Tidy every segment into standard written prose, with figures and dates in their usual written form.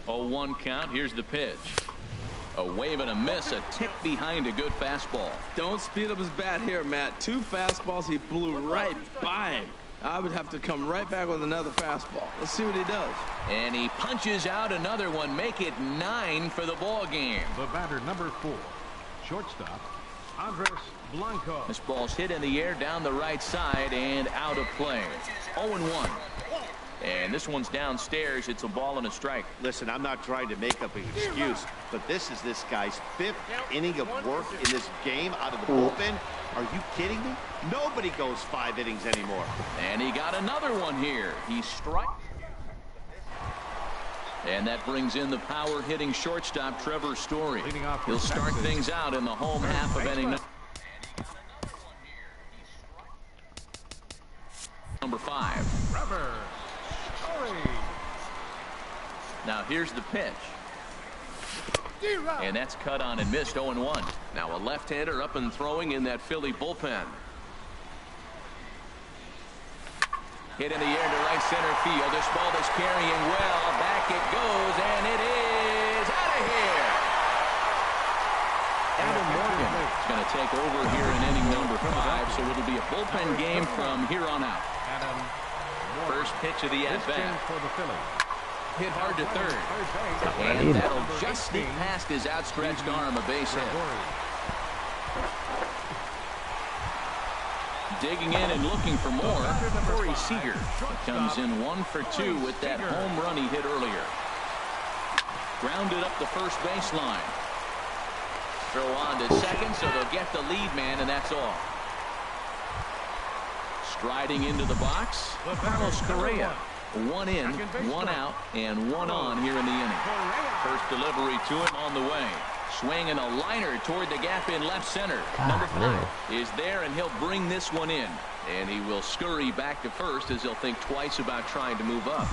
0-1 count. Here's the pitch. A wave and a miss, a tick behind a good fastball. Don't speed up his bat here, Matt. 2 fastballs, he blew right by him. I would have to come right back with another fastball. Let's see what he does. And he punches out another one, make it 9 for the ball game. The batter, number 4, shortstop, Andres Blanco. This ball's hit in the air down the right side and out of play. 0-1. And this one's downstairs. It's a ball and a strike. Listen, I'm not trying to make up an excuse, but this is this guy's 5th inning of work in this game out of the bullpen. Are you kidding me? Nobody goes 5 innings anymore. And he got another one here. He strikes. And that brings in the power hitting shortstop Trevor Story. He'll start things out in the home half of inning number 5. Trevor Story. Now here's the pitch. And that's cut on and missed. 0-1. Now a left-hander up and throwing in that Philly bullpen. Hit in the air to right center field. This ball is carrying well. Back it goes, and it is out of here. Adam Morgan is going to take over here in inning number 5, so it'll be a bullpen game from here on out. First pitch of the at-bat. Hit hard to third. And that'll just sneak past his outstretched arm, a base hit. Digging in and looking for more, Corey Seager comes in 1 for 2 with that home run he hit earlier. Grounded up the first baseline. Throw on to second, so they'll get the lead man, and that's all. Striding into the box, Carlos Correa. 1 in, 1 out, and 1 on here in the inning. First delivery to him on the way. Swinging a liner toward the gap in left center. Number 5 is there, and he'll bring this one in. And he will scurry back to first as he'll think twice about trying to move up.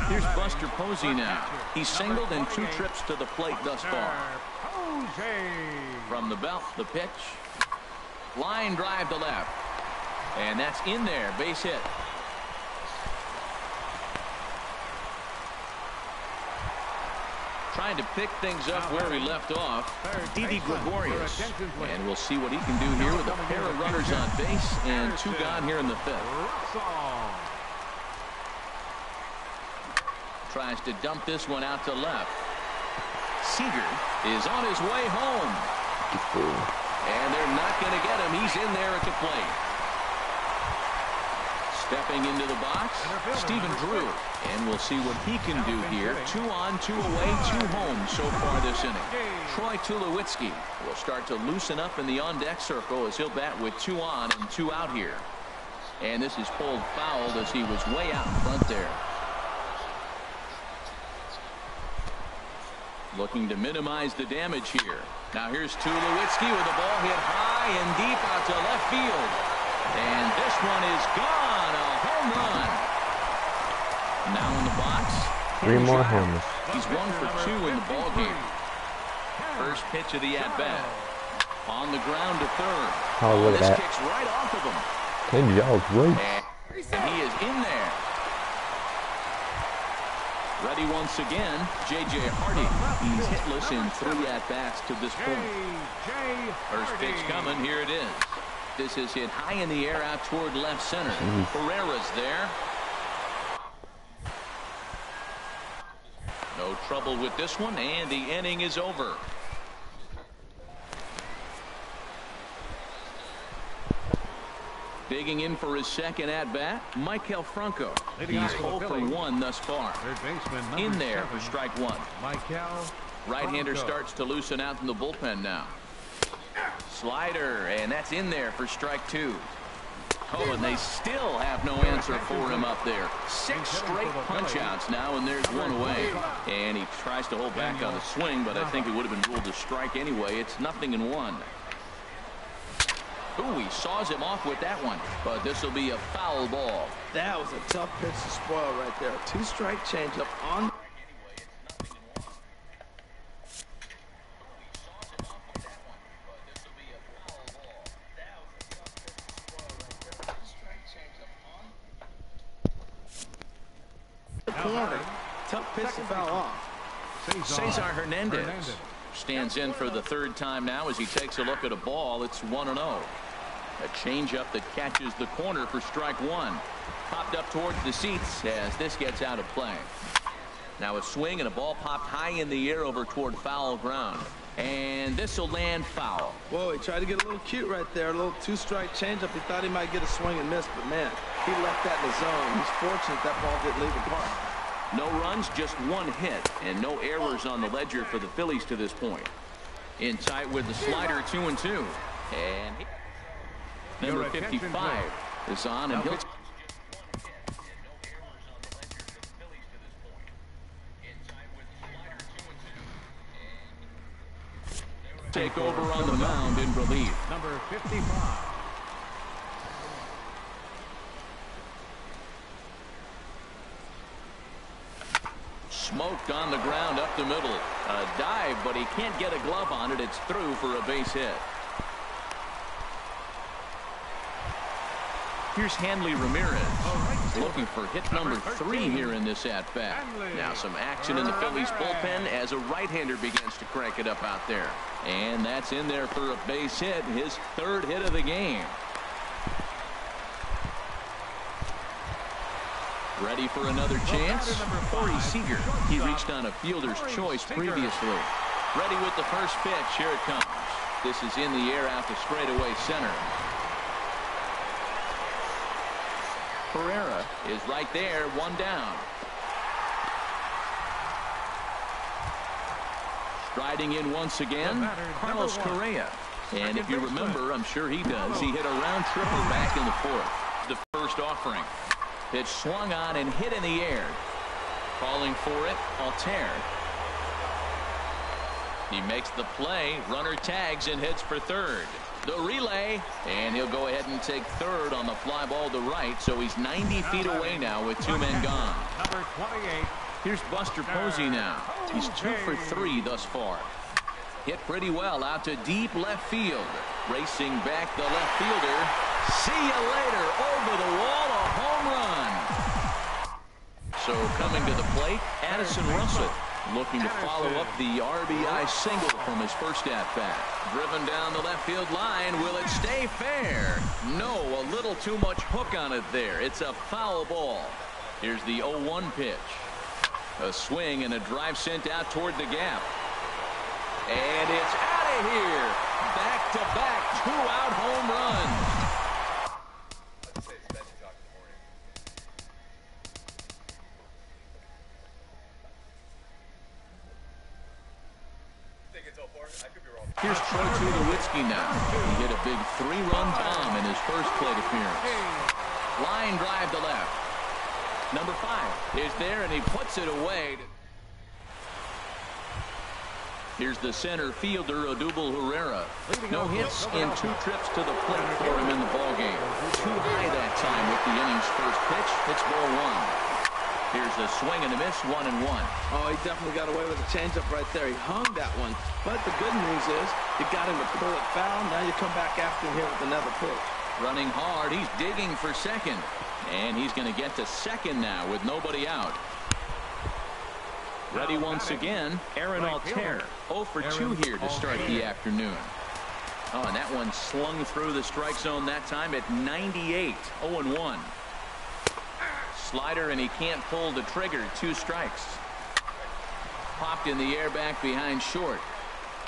Here's Buster Posey now. He's singled in 2 trips to the plate thus far. From the belt, the pitch. Line drive to left. And that's in there. Base hit. Trying to pick things up where he left off, Didi Gregorius. And we'll see what he can do here with a pair of runners on base and 2 gone here in the 5th. Tries to dump this one out to left. Seager is on his way home. And they're not going to get him. He's in there at the plate. Stepping into the box, Stephen Drew. And we'll see what he can do here. 2 on, 2 away, 2 home so far this inning. Troy Tulowitzki will start to loosen up in the on-deck circle as he'll bat with 2 on and 2 out here. And this is pulled foul as he was way out in front there. Looking to minimize the damage here. Now here's Tulowitzki with the ball hit high and deep out to left field. And this one is gone. A home run. Now in the box. 3 more homers. He's 1 for 2 in the ball game. First pitch of the at-bat. On the ground to third. Oh, look at that. This kicks right off of him. Can y'all wait? And he is in there. Ready once again, J.J. Hardy. He's hitless in 3 at-bats to this point. First pitch coming. Here it is. This is hit high in the air out toward left center. Pereira's there. No trouble with this one, and the inning is over. Digging in for his second at-bat, Maikel Franco. He's 0 for 1 thus far. In there for strike 1. Right-hander starts to loosen out in the bullpen now. Slider, and that's in there for strike 2. Oh, and they still have no answer for him up there. 6 straight punch-outs now, and there's 1 away. And he tries to hold back on the swing, but I think it would have been ruled a strike anyway. It's 0-1. Ooh, he saws him off with that one, but this will be a foul ball. That was a tough pitch to spoil right there. 2-strike changeup on. The corner. Tough pitch to foul off. Cesar Hernandez stands in for the third time now as he takes a look at a ball. It's 1-0. A changeup that catches the corner for strike one. Popped up towards the seats as this gets out of play. Now a swing and a ball popped high in the air over toward foul ground. And this will land foul. Whoa, he tried to get a little cute right there. A little two-strike changeup. He thought he might get a swing and miss, but man, he left that in the zone. He's fortunate that ball didn't leave the park. No runs, just one hit, and no errors on the ledger for the Phillies to this point. In tight with the slider, 2-2. And number 55 is on, and he'll take over on the mound in relief. Number 55. Smoked on the ground up the middle. A dive, but he can't get a glove on it. It's through for a base hit. Here's Hanley Ramirez looking for hit number 3 here in this at-bat. Now some action in the Phillies bullpen as a right-hander begins to crank it up out there. And that's in there for a base hit, his 3rd hit of the game. Ready for another chance? Corey Seager. He reached on a fielder's choice previously. Ready with the first pitch. Here it comes. This is in the air out to straightaway center. Pereira is right there, 1 down. Striding in once again, Carlos Correa. And if you remember, I'm sure he does, he hit a round triple back in the 4th. The first offering. Pitch swung on and hit in the air. Calling for it, Altair. He makes the play, runner tags and hits for 3rd. The relay, and he'll go ahead and take 3rd on the fly ball to right, so he's 90 feet away now with 2 men gone. Number 28. Here's Buster Posey now. He's 2 for 3 thus far. Hit pretty well out to deep left field. Racing back the left fielder. See you later. Over the wall, a home run. So coming to the plate, Addison Russell looking to follow up the RBI single from his first at-bat. Driven down the left field line. Will it stay fair? No, a little too much hook on it there. It's a foul ball. Here's the 0-1 pitch. A swing and a drive sent out toward the gap. And it's out of here. Back-to-back 2-out home runs. Here's Troy Tulowitzki now. He hit a big 3-run bomb in his first plate appearance. Line drive to left. Number 5 is there, and he puts it away. Here's the center fielder, Odubel Herrera. No hits in 2 trips to the plate for him in the ballgame. Too high that time with the inning's first pitch. It's ball 1. Here's a swing and a miss, 1-1. Oh, he definitely got away with a changeup right there. He hung that one. But the good news is you got him to pull it foul. Now you come back after him here with another pitch. Running hard. He's digging for second. And he's going to get to second now with nobody out. Ready once again, Aaron Altair. 0 for 2 here to start the afternoon. Oh, and that one slung through the strike zone that time at 98. 0-1. Slider, and he can't pull the trigger. 2 strikes. Popped in the air back behind short.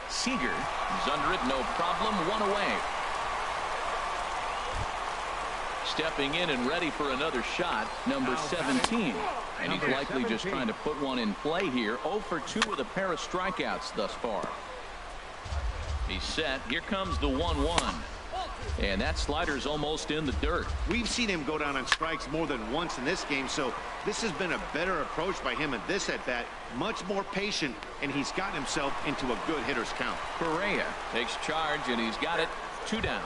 Seager is under it, no problem. 1 away. Stepping in and ready for another shot, number 17. And he's likely just trying to put one in play here. 0 for 2 with a pair of strikeouts thus far. He's set. Here comes the 1-1. And that slider's almost in the dirt. We've seen him go down on strikes more than once in this game, so this has been a better approach by him at this at-bat. Much more patient, and he's gotten himself into a good hitter's count. Correa takes charge, and he's got it. 2 down.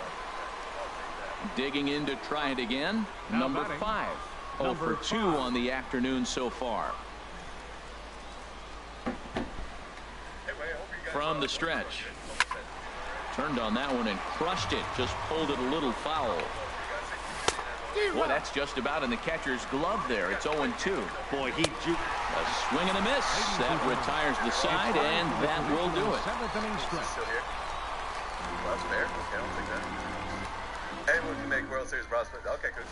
Digging in to try it again. Number 5. 0 for 2 on the afternoon so far. From the stretch. Turned on that one and crushed it. Just pulled it a little foul. Boy, that's just about in the catcher's glove there. It's 0-2. Boy, he juked A swing and a miss. That retires the side, and that will do it. Seventh inning stretch. Still here. Well, that's fair. Okay, I'll take that. Anyone can make World Series prospect. Okay, good.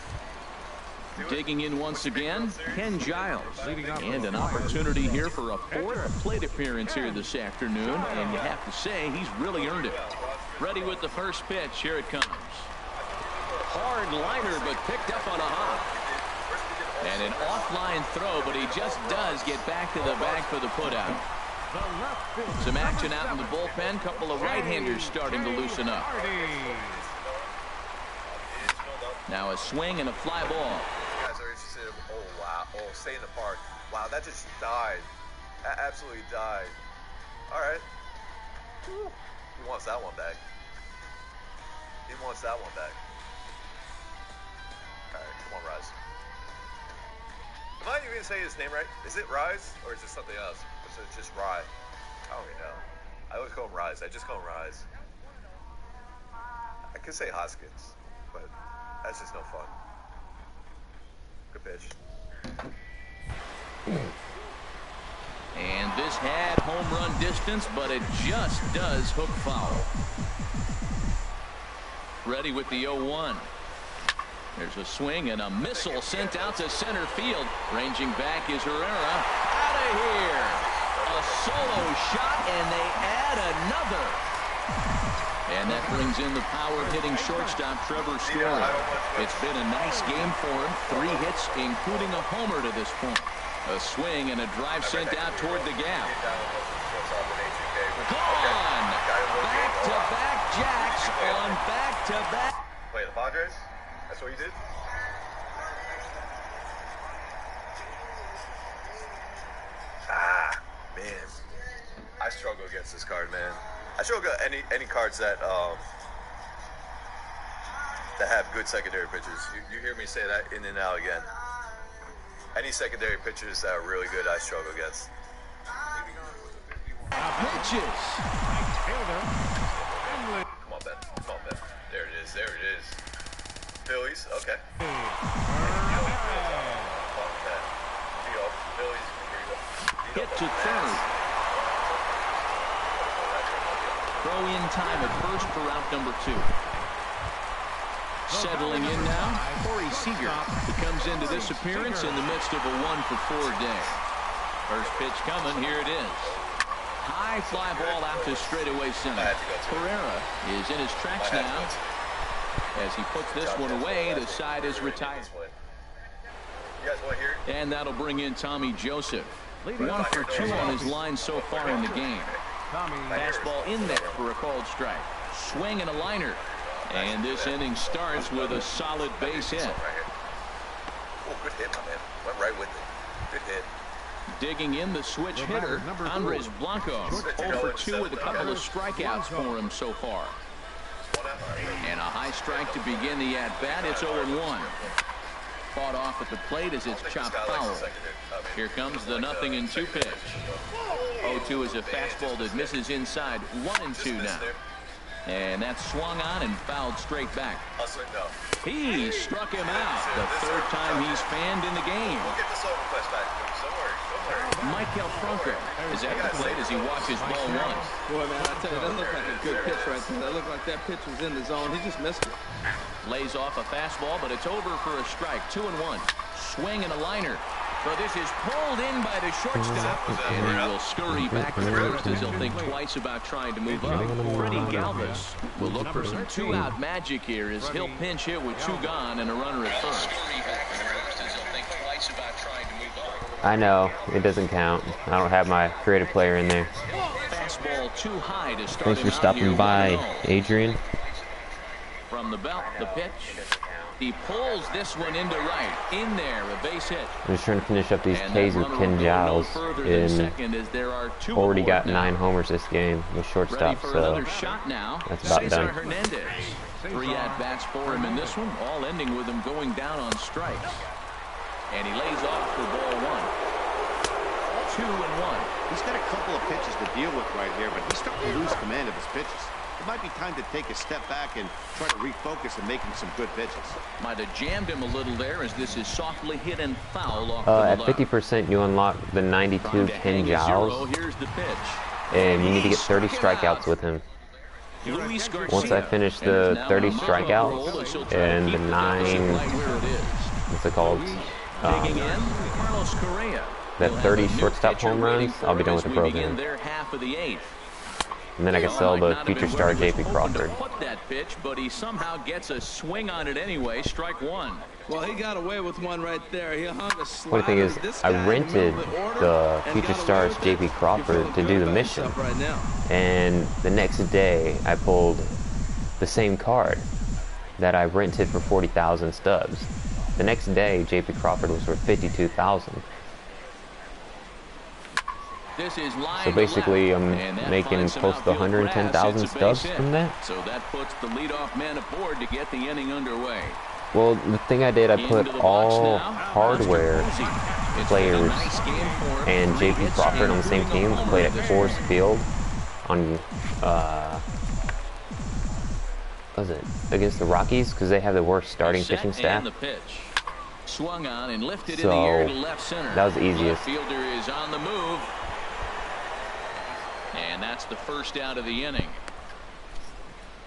Digging in once again, Ken Giles. And an opportunity here for a fourth plate appearance here this afternoon. And you have to say, he's really earned it. Ready with the first pitch. Here it comes. Hard liner, but picked up on a hop. And an offline throw, but he just does get back to the bag for the putout. Some action out in the bullpen. Couple of right-handers starting to loosen up. Now a swing and a fly ball. You guys are interested in, oh, wow. Oh, stay in the park. Wow, that just died. That absolutely died. All right. Whew. He wants that one back. He wants that one back. All right, come on, Rise. Am I even saying his name right? Is it Rise or is it something else? Or is it just Rye? I don't even know. I always call him Rise. I just call him Rise. I could say Hoskins, but that's just no fun. Good pitch. And this had home run distance, but it just does hook foul. Ready with the 0-1. There's a swing and a missile sent out to center field. Ranging back is Herrera. Out of here. A solo shot, and they add another. And that brings in the power-hitting shortstop, Trevor Story. It's been a nice game for him. 3 hits, including a homer to this point. A swing and a drive sent out toward the gap. Gone! Back-to-back jacks on back-to-back. Play the Padres? That's what you did? Ah, man. I struggle against this card, man. I struggle any cards that have good secondary pitchers. You hear me say that in and out again. Any secondary pitchers that are really good, I struggle against. Pitches. Come on, Ben. Come on, Ben. There it is. There it is. Phillies. Okay. Hit to third. Throw in time at first for out number 2. Settling in now, Corey Seager, who comes into this appearance in the midst of a 1-for-4 day. First pitch coming, here it is. High fly ball out to straightaway center. Herrera is in his tracks now. As he puts this one away, the side is retired. And that'll bring in Tommy Joseph. 1 for 2 on his line so far in the game. Fastball in there for a called strike. Swing and a liner. And this inning starts with a solid base hit. Oh, good hit, my man. Went right with it. Good hit. Digging in the switch hitter, Andres Blanco. 0 for 2 with a couple of strikeouts for him so far. And a high strike to begin the at-bat. It's 0-1. Fought off at the plate as it's chopped foul. Here comes the 0-2 pitch. 0-2 is a fastball that misses inside. 1-2 now. And that's swung on and fouled straight back. He struck him out. The 3rd time he's fanned in the game. Michael Franco is at the plate as he watches ball 1. Boy, man, I tell you, that looked like a good pitch right there. That looked like that pitch was in the zone. He just missed it. Lays off a fastball, but it's over for a strike. 2-1. Swing and a liner. But this is pulled in by the shortstop, and he will scurry back to first as he'll think twice about trying to move up. Freddie Galvis will look for some 2-out magic here as he'll pinch hit with 2 gone and a runner at first. I know. It doesn't count. I don't have my creative player in there. Fastball too high to start. Thanks for stopping by, Adrian. From the belt, the pitch. He pulls this one into right. In there, a base hit. I'm just trying to finish up these K's with Ken Giles. Already got 9 homers this game with shortstop, so that's about done. Hernandez. 3 at-bats for him in this one, all ending with him going down on strikes. And he lays off for ball 1. 2-1. He's got a couple of pitches to deal with right here, but he's starting to lose command of his pitches. It might be time to take a step back and try to refocus and making some good pitches. Might have jammed him a little there as this is softly hit and foul off At 50%, you unlock the 92 Ken Giles, Here's the pitch. and you need to get 30 strikeouts with him. Once I finish the 30 strikeouts and the 9, what's it called? That 30 shortstop home runs, I'll be done with the program. And then I can sell the future star JP Crawford. That pitch, but he somehow gets a swing on it anyway. Strike one. Well, he got away with one right there. He hung a slider. Funny thing is, I rented the future stars JP Crawford to do the mission, and the next day I pulled the same card that I rented for 40,000 stubs. The next day, JP Crawford was worth 52,000. So basically, I'm making close to 110,000 stubs from that. So that puts the leadoff man aboard to get the inning underway. Well, the thing I did, I put all hardware players and JP Crawford on the same team. Played at Coors Field on, what was it, against the Rockies, because they have the worst starting pitching staff. Swung on and lifted So in the air to left center. that was the easiest. Fielder is on the move. And that's the first out of the inning.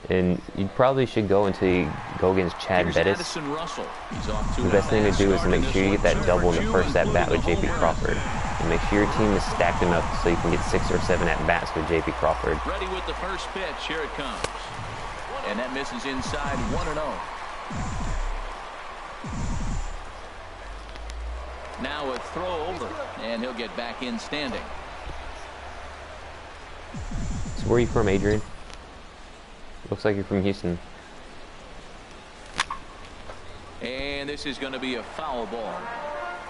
And you probably should go until you go against Chad Bettis. The best thing to do is to make sure you get that double in the first at-bat with JP Crawford. And make sure your team is stacked enough so you can get 6 or 7 at-bats with JP Crawford. Ready with the first pitch. Here it comes. And that misses inside 1-0. Now a throw over, and he'll get back in standing. So where are you from, Adrian? Looks like you're from Houston. And this is going to be a foul ball.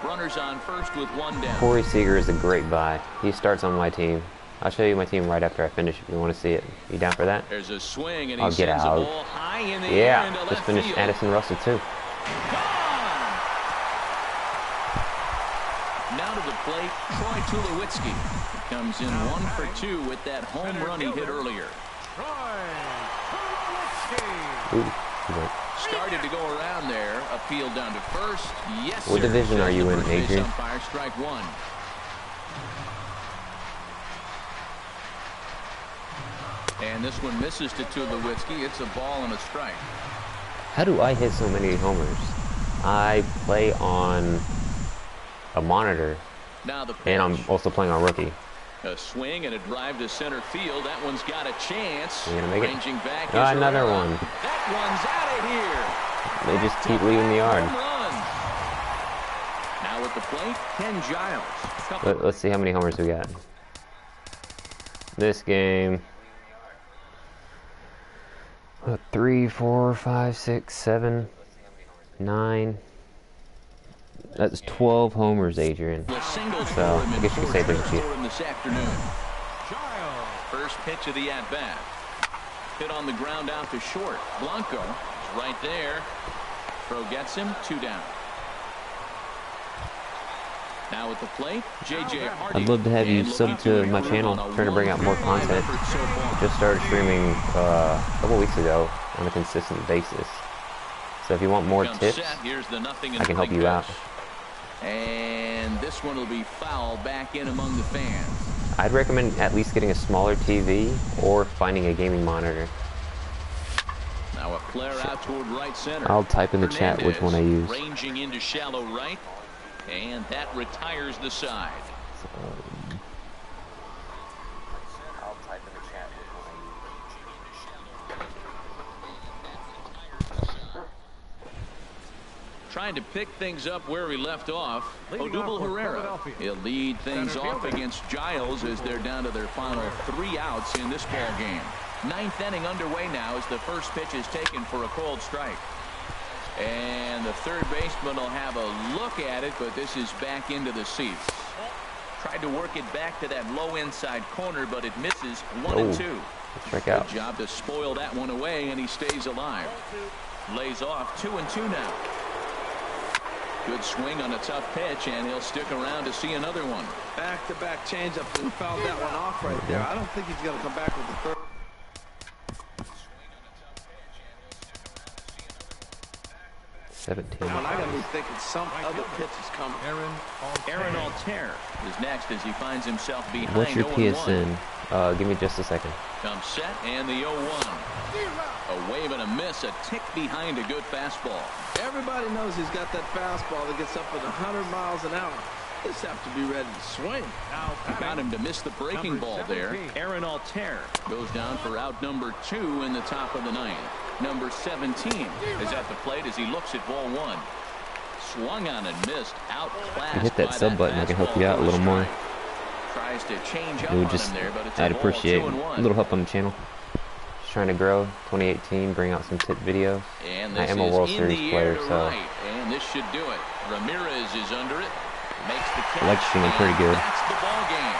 Runners on first with one down. Corey Seager is a great buy. He starts on my team. I'll show you my team right after I finish if you want to see it. You down for that? There's a swing, and I'll get out. High in the Yeah, just finished Addison Russell too. Now to the plate, Troy Tulowitzki. He comes in 1 for 2 with that home run he hit earlier. Ooh, started to go around there. Appeal down to first. Yes, what division are you in, Adrian? Umpire, strike one. And this one misses to Tulowitzki. It's a ball and a strike. How do I hit so many homers? I play on a monitor, and I'm also playing on rookie. A swing and a drive to center field. That one's got a chance. You're gonna make it. Ranging back Another one. That one's out of here. They just keep leaving the yard. Now at the plate, Ken Giles. Let's see how many homers we got. This game. 3, 4, 5, 6, 7, 9. That's 12 homers, Adrian. So I guess you could say there's a few. First pitch of the at-bat. Hit on the ground out to short. Blanco is right there. Throw gets him. 2 down. Now at the plate, J.J. Hardy. I'd love to have you sub to my channel. Trying to bring out more content. Just started streaming a couple weeks ago on a consistent basis. So if you want more tips, I can help you out. And this one will be foul back in among the fans. I'd recommend at least getting a smaller TV or finding a gaming monitor. Now a flare out toward right center. I'll type in the chat which one I use. Ranging into shallow right, and that retires the side. I'll type in the chat which one I use. Trying to pick things up where we left off. Odubel Herrera. He'll lead things off against Giles as they're down to their final 3 outs in this ball game. 9th inning underway now as the first pitch is taken for a called strike. And the third baseman will have a look at it, but this is back into the seats. Tried to work it back to that low inside corner, but it misses. 1-2. Strike out. Good job to spoil that one away, and he stays alive. Lays off. 2-2 now. Good swing on a tough pitch, and he'll stick around to see another one. Back-to-back changeup and fouled that one off right there. I don't think he's going to come back with the third. 17. When I got to be thinking some other pitch is coming. Aaron Altair is next as he finds himself behind. What's your 0-1. PSN? Give me just a second. Comes set and the 0-1. A wave and a miss, a tick behind a good fastball. Everybody knows he's got that fastball that gets up at 100 miles an hour. Just have to be ready to swing. Got him to miss the breaking ball there. Aaron Altair goes down for out number 2 in the top of the 9th. Number 17 is at the plate as he looks at ball 1. Swung on and missed. Outclassed. Hit that sub button. I can help you out a little more. Tries to change up It would on just, him there, but it's I'd a ball, appreciate 2-1. a little help on the channel. Just trying to grow. 2018, bring out some tip videos. And I am a World Series player, so right. And this should do it. Ramirez is under it. Makes the catch. I like shooting pretty good. That's the ball game.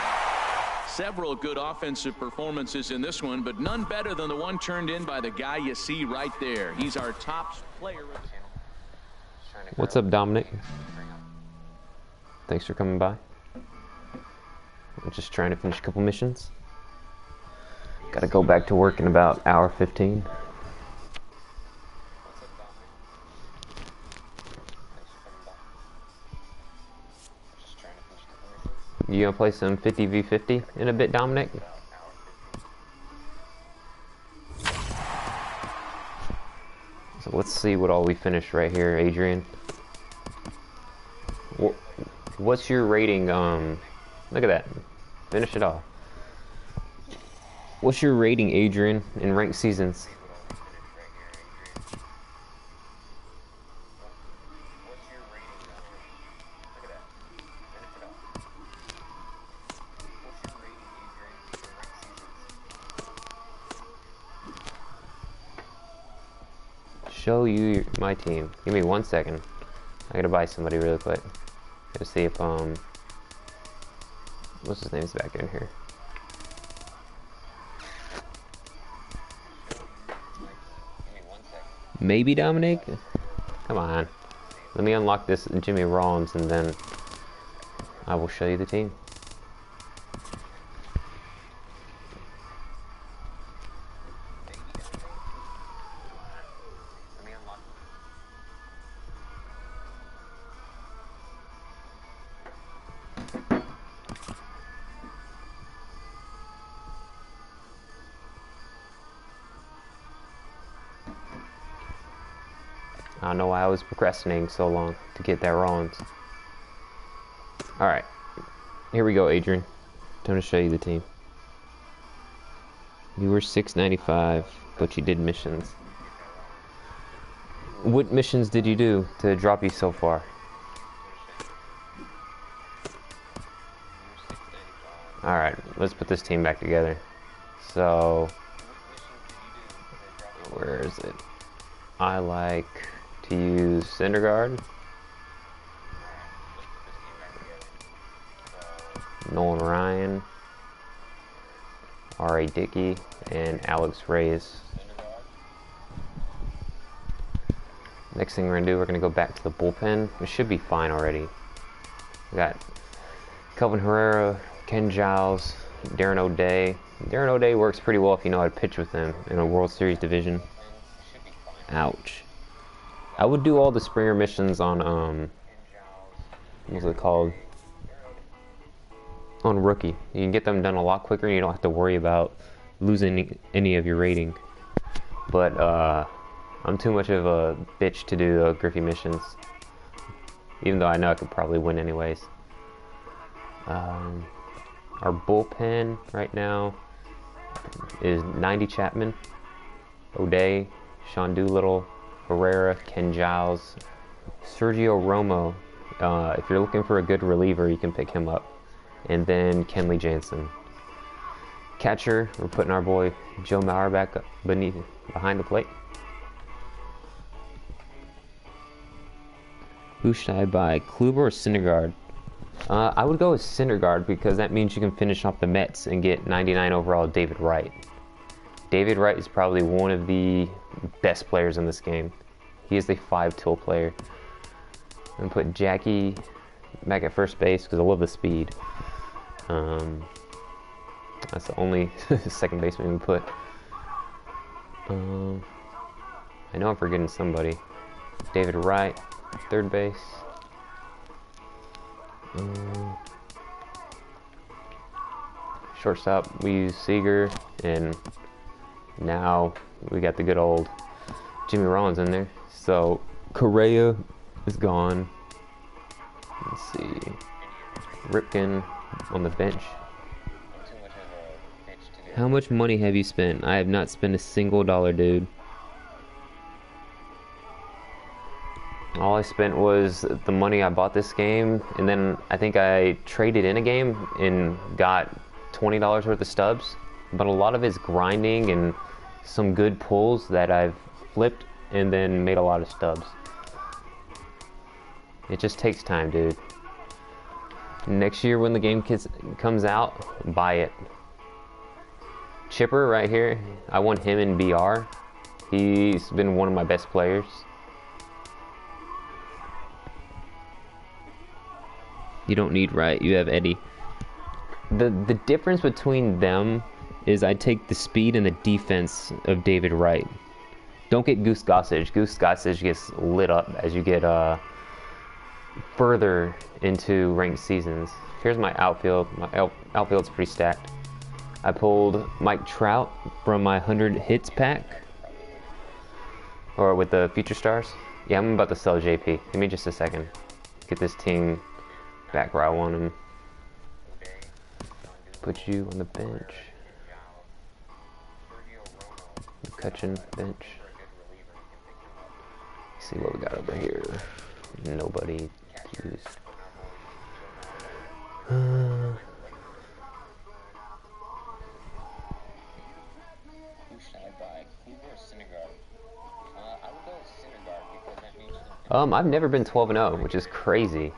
Several good offensive performances in this one, but none better than the one turned in by the guy you see right there. He's our top player. What's up, Dominic? Thanks for coming by. I'm just trying to finish a couple missions. Gotta go back to work in about hour 15. You gonna play some 50v50 in a bit, Dominic? So let's see what all we finished right here, Adrian. What's your rating? Look at that. Finish it off. What's your rating, Adrian, in ranked seasons? Show you my team. Give me 1 second. I gotta buy somebody really quick. Gotta see if what's his name's back in here. Maybe Dominic? Come on. Let me unlock this Jimmy Rollins and then I will show you the team. I don't know why I was procrastinating so long to get that Rollins. Alright. Here we go, Adrian. Time to show you the team. You were 695, but you did missions. What missions did you do to drop you so far? Alright, let's put this team back together. So, where is it? I like to use Syndergaard, Nolan Ryan, R.A. Dickey, and Alex Reyes. Next thing we're going to do, we're going to go back to the bullpen. It should be fine already. We got Kelvin Herrera, Ken Giles, Darren O'Day. Darren O'Day works pretty well if you know how to pitch with him in a World Series division. Ouch. I would do all the Springer missions on, what's it called? On Rookie. You can get them done a lot quicker and you don't have to worry about losing any of your rating. But, I'm too much of a bitch to do Griffey missions. Even though I know I could probably win anyways. Our bullpen right now is 90 Chapman, O'Day, Sean Doolittle, Herrera, Ken Giles, Sergio Romo. If you're looking for a good reliever, you can pick him up. And then Kenley Jansen. Catcher, we're putting our boy Joe Mauer back up behind the plate. Who should I buy, Kluber or Syndergaard? I would go with Syndergaard because that means you can finish off the Mets and get 99 overall David Wright. David Wright is probably one of the best players in this game. He is a 5-tool player. I'm going to put Jackie back at first base because I love the speed. That's the only second baseman we put. I know I'm forgetting somebody. David Wright, third base. Shortstop, we use Seager, and now we got the good old Jimmy Rollins in there. So Correa is gone. Let's see, Ripken on the bench. How much money have you spent? I have not spent a single dollar, dude. All I spent was the money I bought this game, and then I think I traded in a game and got $20 worth of stubs. But a lot of it's grinding and some good pulls that I've flipped and then made a lot of stubs. It just takes time, dude. Next year when the game comes out, buy it. Chipper right here, I want him in BR. He's been one of my best players. You don't need Wright, you have Eddie. The difference between them is I take the speed and the defense of David Wright. Don't get Goose Gossage. Goose Gossage gets lit up as you get further into ranked seasons. Here's my outfield. My outfield's pretty stacked. I pulled Mike Trout from my 100 hits pack. Or with the Future Stars. Yeah, I'm about to sell JP. Give me just a second. Get this team back where I want him. Put you on the bench. McCutcheon, bench. See what we got over here. Nobody used. I've never been 12-0, which is crazy.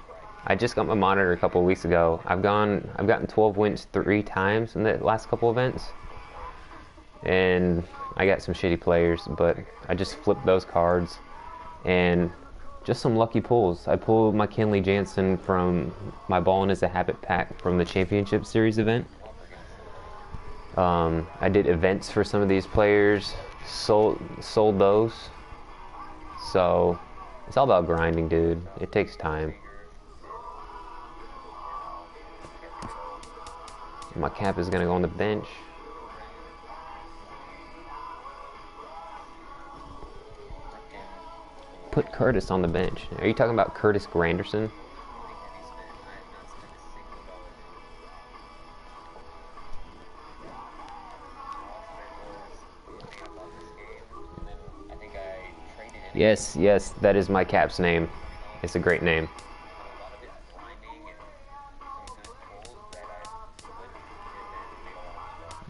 I just got my monitor a couple of weeks ago. I've gotten 12 wins 3 times in the last couple events. And I got some shitty players, but I just flipped those cards and just some lucky pulls. I pulled my Kenley Jansen from my Ballin' is a Habit pack from the Championship Series event. I did events for some of these players, sold those. So it's all about grinding, dude. It takes time. My cap is gonna go on the bench. Put Curtis on the bench. Are you talking about Curtis Granderson? Yes, that is my cap's name. It's a great name.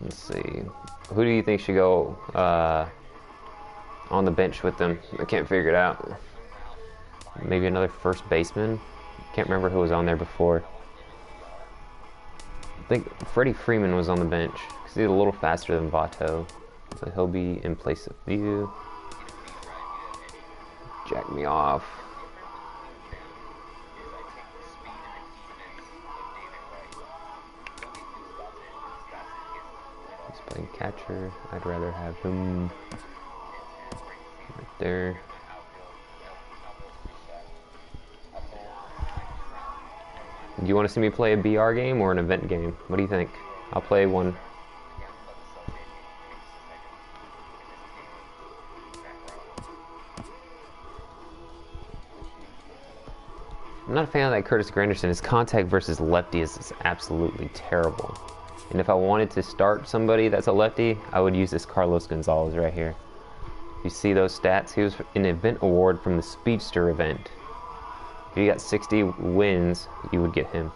Let's see. Who do you think should go on the bench with them? I can't figure it out. Maybe another first baseman? Can't remember who was on there before. I think Freddie Freeman was on the bench because he's a little faster than Vato. So he'll be in place of you. Jack me off. He's playing catcher. I'd rather have him right there. Do you want to see me play a BR game or an event game? What do you think? I'll play one. I'm not a fan of that Curtis Granderson. His contact versus lefty is absolutely terrible. And if I wanted to start somebody that's a lefty, I would use this Carlos Gonzalez right here. You see those stats? He was an event award from the Speedster event. If you got 60 wins, you would get him.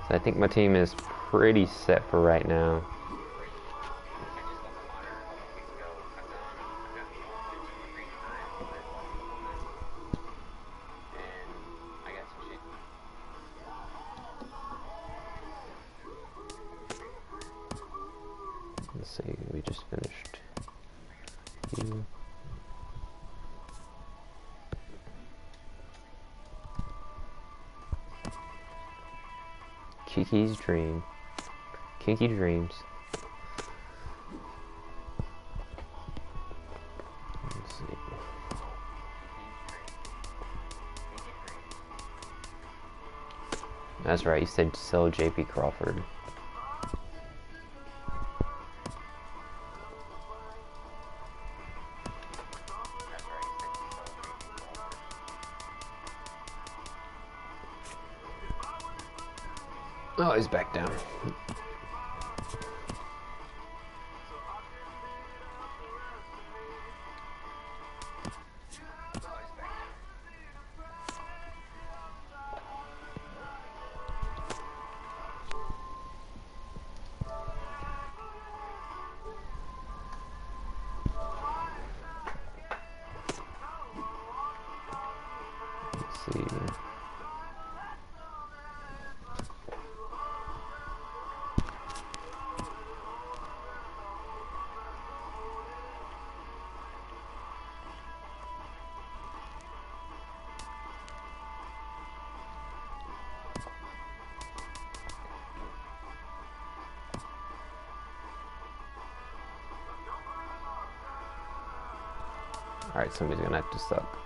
So I think my team is pretty set for right now. Let's see, we just finished you. Kiki's Dream. Kinky Dreams. That's right, you said sell JP Crawford. Oh, he's back down. Let's see. Alright, somebody's gonna have to suck.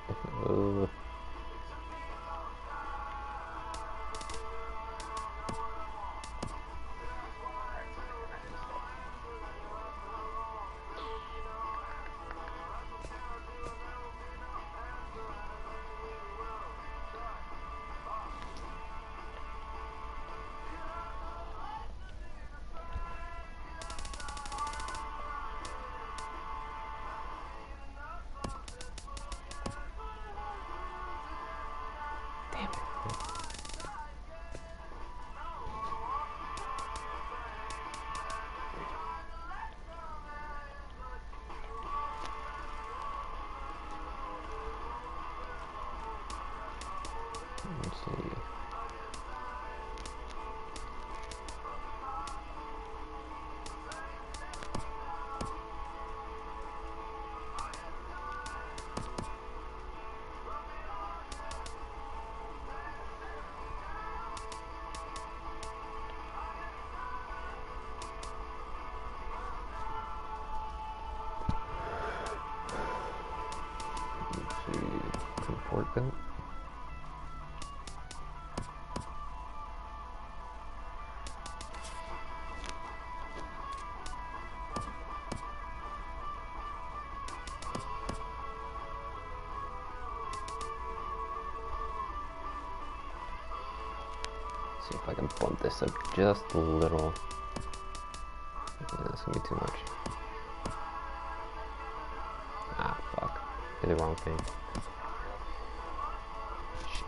Let's see. Report bill. See if I can bump this up just a little. Yeah, that's gonna be too much. Ah, fuck. Did the wrong thing. Shit.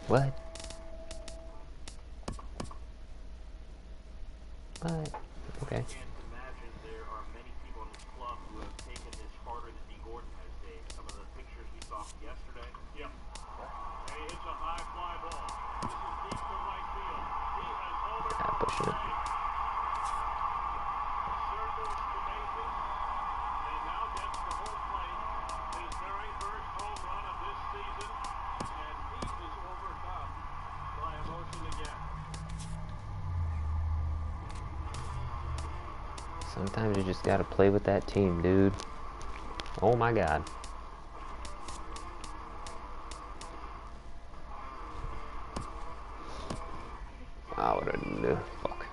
What? What? Okay. Imagine there are many people in this club who have taken this harder than D. Gordon has, Dave. Some of the pictures we saw from yesterday. Yep. And he hits a high fly ball. This is deep to right field. He has overcome Yeah, pushing it. circles the bases and now gets to home plate. His very first home run of this season, and he is overcome by emotion again. Sometimes you just gotta play with that team, dude. Oh my god. Oh, what did I do? Fuck.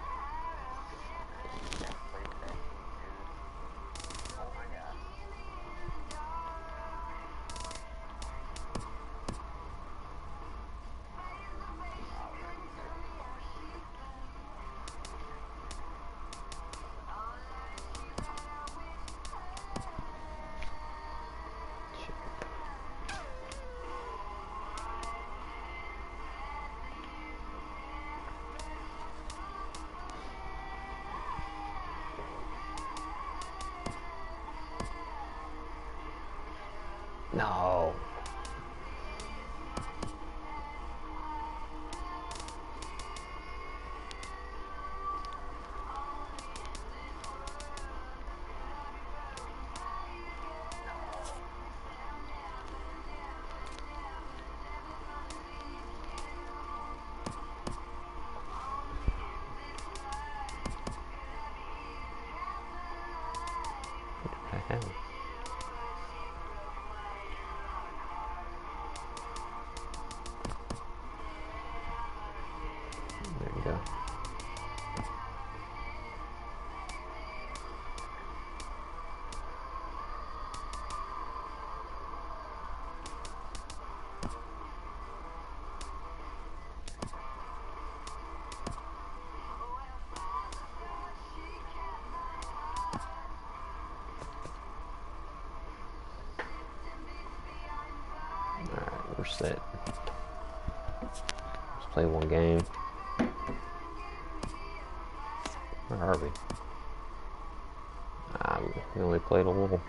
No. first set. Let's play one game. Where are we? We only played a little.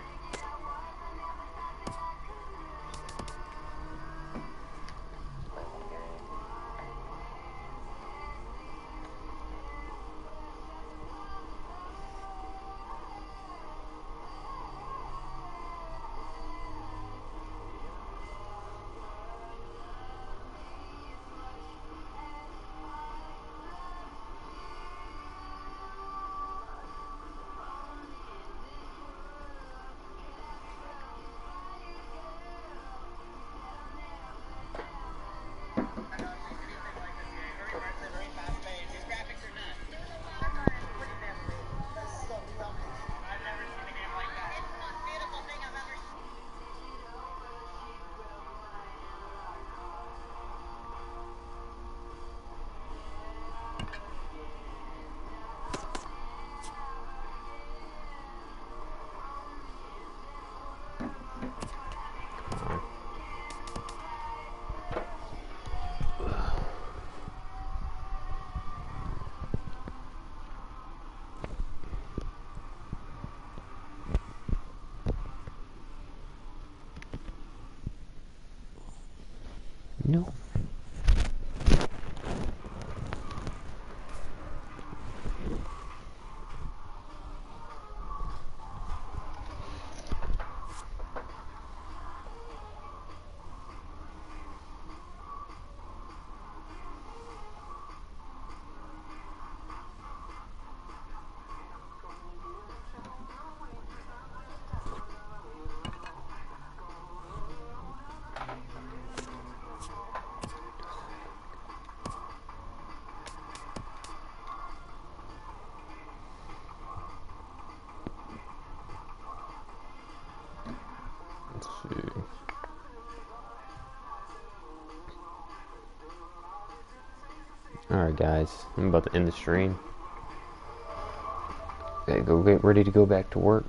No. Alright guys, I'm about to end the stream. Okay, go get ready to go back to work.